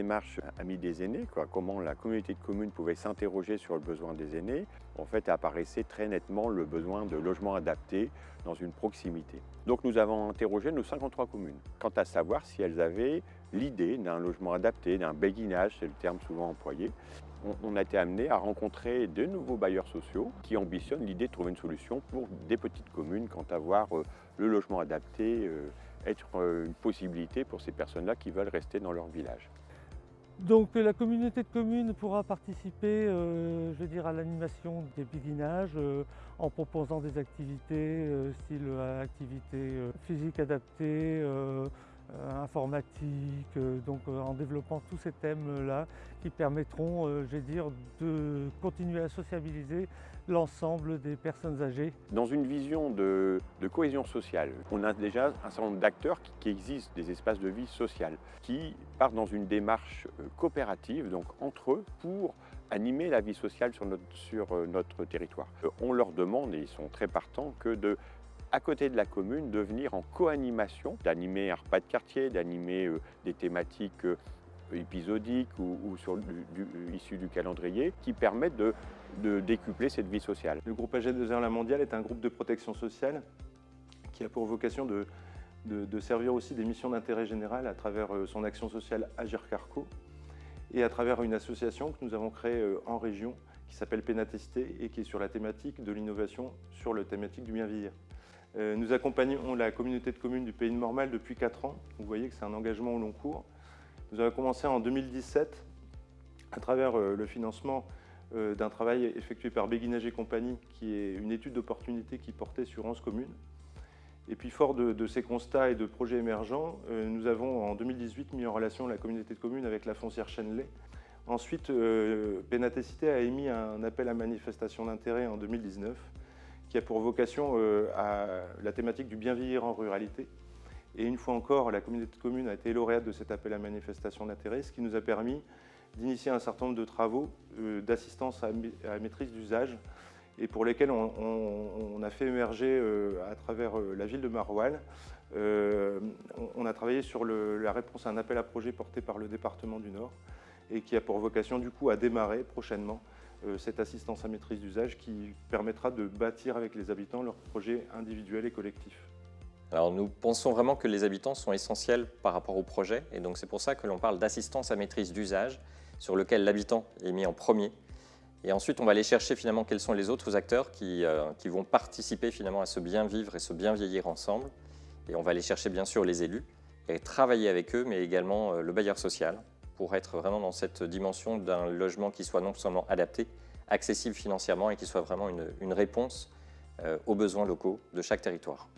démarche Amis des aînés, comment la communauté de communes pouvait s'interroger sur le besoin des aînés, en fait apparaissait très nettement le besoin de logements adaptés dans une proximité. Donc nous avons interrogé nos 53 communes quant à savoir si elles avaient l'idée d'un logement adapté, d'un béguinage, c'est le terme souvent employé. On a été amené à rencontrer de nouveaux bailleurs sociaux qui ambitionnent l'idée de trouver une solution pour des petites communes quant à voir le logement adapté être une possibilité pour ces personnes-là qui veulent rester dans leur village. Donc la communauté de communes pourra participer je veux dire, à l'animation des béguinages en proposant des activités style activités physiques adaptées, informatique, donc en développant tous ces thèmes-là qui permettront je veux dire, de continuer à sociabiliser l'ensemble des personnes âgées. Dans une vision de cohésion sociale, on a déjà un certain nombre d'acteurs qui existent, des espaces de vie sociale, qui partent dans une démarche coopérative, donc entre eux, pour animer la vie sociale sur notre territoire. On leur demande, et ils sont très partants, à côté de la commune, de venir en co-animation, d'animer un repas de quartier, d'animer des thématiques épisodiques ou issues du calendrier, qui permettent de décupler cette vie sociale. Le groupe AG2R La Mondiale est un groupe de protection sociale qui a pour vocation de servir aussi des missions d'intérêt général à travers son action sociale Agir Carco et à travers une association que nous avons créée en région qui s'appelle Pénatesté et qui est sur la thématique de l'innovation sur la thématique du bien vieillir. Nous accompagnons la communauté de communes du Pays de Mormal depuis 4 ans. Vous voyez que c'est un engagement au long cours. Nous avons commencé en 2017 à travers le financement d'un travail effectué par Béguinage et compagnie, qui est une étude d'opportunité qui portait sur 11 communes. Et puis fort de ces constats et de projets émergents, nous avons en 2018 mis en relation la communauté de communes avec la foncière Chenley. Ensuite, Pénatesté a émis un appel à manifestation d'intérêt en 2019 qui a pour vocation à la thématique du bien vieillir en ruralité. Et une fois encore, la communauté de communes a été lauréate de cet appel à manifestation d'intérêt, ce qui nous a permis d'initier un certain nombre de travaux d'assistance à maîtrise d'usage et pour lesquels on a fait émerger à travers la ville de Marouane. On a travaillé sur la réponse à un appel à projet porté par le département du Nord et qui a pour vocation du coup à démarrer prochainement cette assistance à maîtrise d'usage qui permettra de bâtir avec les habitants leurs projets individuels et collectifs. Alors nous pensons vraiment que les habitants sont essentiels par rapport au projet et donc c'est pour ça que l'on parle d'assistance à maîtrise d'usage sur lequel l'habitant est mis en premier. Et ensuite on va aller chercher finalement quels sont les autres acteurs qui vont participer finalement à ce bien vivre et ce bien vieillir ensemble. Et on va aller chercher bien sûr les élus et travailler avec eux mais également le bailleur social pour être vraiment dans cette dimension d'un logement qui soit non seulement adapté, accessible financièrement et qui soit vraiment une réponse aux besoins locaux de chaque territoire.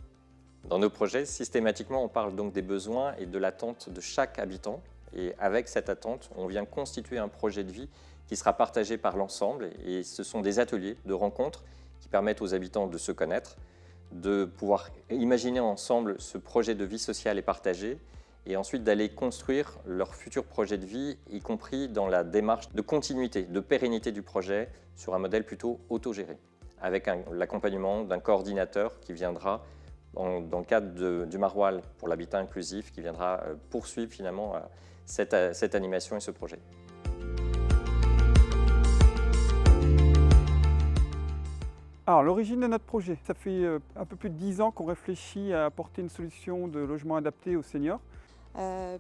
Dans nos projets, systématiquement, on parle donc des besoins et de l'attente de chaque habitant. Et avec cette attente, on vient constituer un projet de vie qui sera partagé par l'ensemble. Et ce sont des ateliers de rencontres qui permettent aux habitants de se connaître, de pouvoir imaginer ensemble ce projet de vie sociale et partagé, et ensuite d'aller construire leur futur projet de vie, y compris dans la démarche de continuité, de pérennité du projet, sur un modèle plutôt autogéré, avec l'accompagnement d'un coordinateur qui viendra dans le cadre du Maroilles pour l'habitat inclusif, qui viendra poursuivre finalement cette animation et ce projet. Alors, l'origine de notre projet, ça fait un peu plus de 10 ans qu'on réfléchit à apporter une solution de logement adapté aux seniors.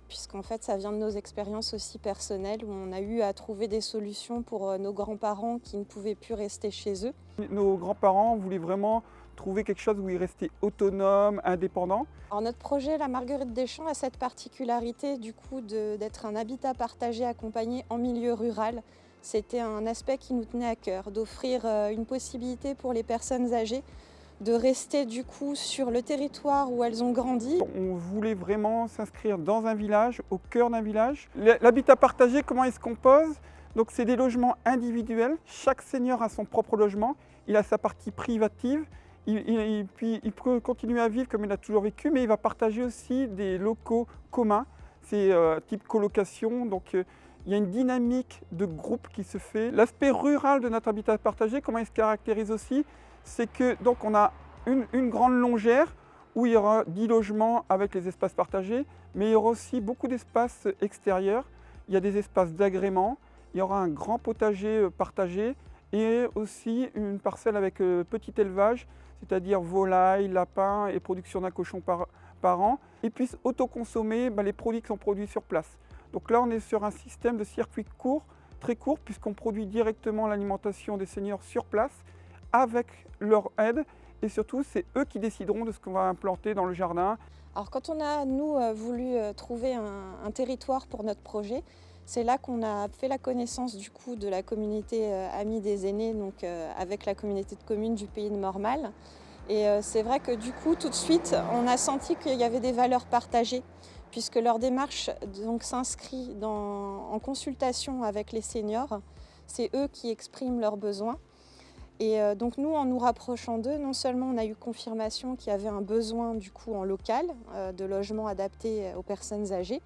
Puisqu'en fait ça vient de nos expériences aussi personnelles où on a eu à trouver des solutions pour nos grands-parents qui ne pouvaient plus rester chez eux. Nos grands-parents voulaient vraiment trouver quelque chose où ils restaient autonomes, indépendants. Alors notre projet, la Marguerite des Champs, a cette particularité du coup d'être un habitat partagé accompagné en milieu rural. C'était un aspect qui nous tenait à cœur, d'offrir une possibilité pour les personnes âgées de rester du coup sur le territoire où elles ont grandi. On voulait vraiment s'inscrire dans un village, au cœur d'un village. L'habitat partagé, comment il se compose? Donc c'est des logements individuels, chaque senior a son propre logement, il a sa partie privative, puis il peut continuer à vivre comme il a toujours vécu, mais il va partager aussi des locaux communs, c'est type colocation, donc il y a une dynamique de groupe qui se fait. L'aspect rural de notre habitat partagé, comment il se caractérise aussi? C'est que donc on a une grande longère où il y aura 10 logements avec les espaces partagés, mais il y aura aussi beaucoup d'espaces extérieurs il y a des espaces d'agrément, il y aura un grand potager partagé et aussi une parcelle avec petit élevage, c'est-à-dire volailles, lapins et production d'un cochon par an, et puissent autoconsommer les produits qui sont produits sur place. Donc là, on est sur un système de circuit court, très court, puisqu'on produit directement l'alimentation des seniors sur place, avec leur aide, et surtout, c'est eux qui décideront de ce qu'on va implanter dans le jardin. Alors quand on a, nous, voulu trouver un territoire pour notre projet, c'est là qu'on a fait la connaissance du coup de la communauté Amis des aînés, donc avec la communauté de communes du pays de Mormal. Et c'est vrai que du coup, tout de suite, on a senti qu'il y avait des valeurs partagées, puisque leur démarche s'inscrit en consultation avec les seniors. C'est eux qui expriment leurs besoins. Et donc nous, en nous rapprochant d'eux, non seulement on a eu confirmation qu'il y avait un besoin du coup en local de logements adaptés aux personnes âgées,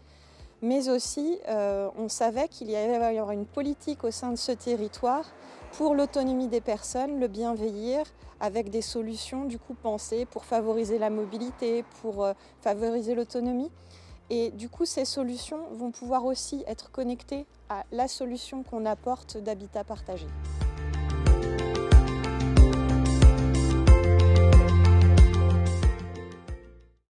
mais aussi on savait qu'il y aurait une politique au sein de ce territoire pour l'autonomie des personnes, le bien vieillir, avec des solutions du coup pensées pour favoriser la mobilité, pour favoriser l'autonomie. Et du coup, ces solutions vont pouvoir aussi être connectées à la solution qu'on apporte d'habitat partagé.